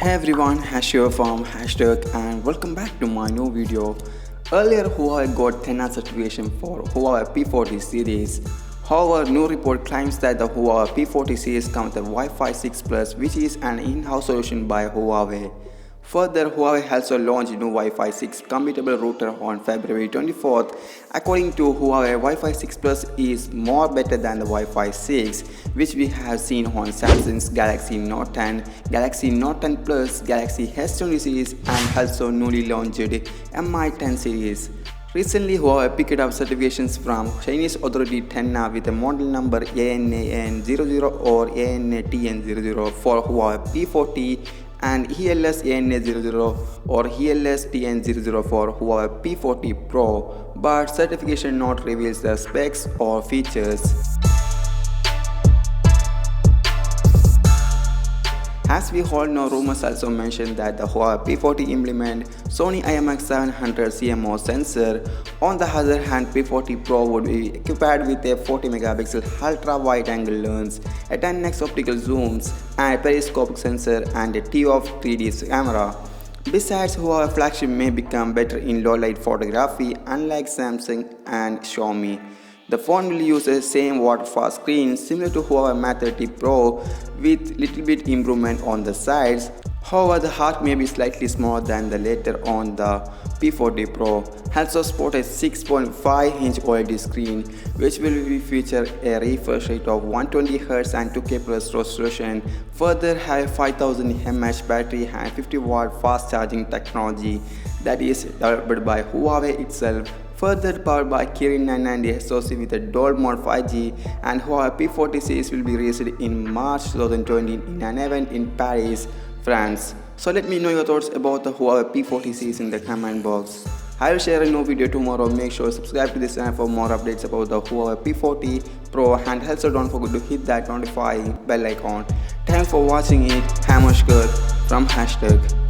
Hey everyone, Hashu from Hashtag and welcome back to my new video. Earlier Huawei got 10 certification for Huawei P40 series. However, new report claims that the Huawei P40 series comes with Wi-Fi 6 Plus, which is an in-house solution by Huawei. Further, Huawei also launched new Wi-Fi 6 compatible router on February 24th. According to Huawei, Wi-Fi 6 Plus is more better than the Wi-Fi 6, which we have seen on Samsung's Galaxy Note 10, Galaxy Note 10 Plus, Galaxy S20 series, and also newly launched Mi10 series. Recently, Huawei picked up certifications from Chinese authority TENA with a model number ANAN00 or ANATN00 for Huawei P40 and ELS ANA00 or ELS TN00 for Huawei P40 Pro, but certification not reveals the specs or features. As we all know, rumors also mention that the Huawei P40 implement Sony IMX700 CMOS sensor. On the other hand, P40 Pro would be equipped with a 40 megapixel ultra wide angle lens, a 10x optical zooms, and a periscopic sensor and a ToF 3D camera. Besides, Huawei flagship may become better in low light photography, unlike Samsung and Xiaomi. The phone will use the same water-fast screen similar to Huawei Mate 30 Pro with little bit improvement on the sides. However, the heart may be slightly smaller than the later on the P40 Pro. Also sport a 6.5-inch OLED screen, which will feature a refresh rate of 120Hz and 2K plus resolution. Further, have a 5000 mAh battery and 50-watt fast charging technology that is developed by Huawei itself. Further powered by Kirin 990 SoC with a dual mode 5G, and Huawei P40 series will be released in March 2020 in an event in Paris, France. So let me know your thoughts about the Huawei P40 series in the comment box. I will share a new video tomorrow. Make sure to subscribe to this channel for more updates about the Huawei P40 Pro, and also don't forget to hit that notifying bell icon. Thanks for watching it. Haskushabz from Hashtag.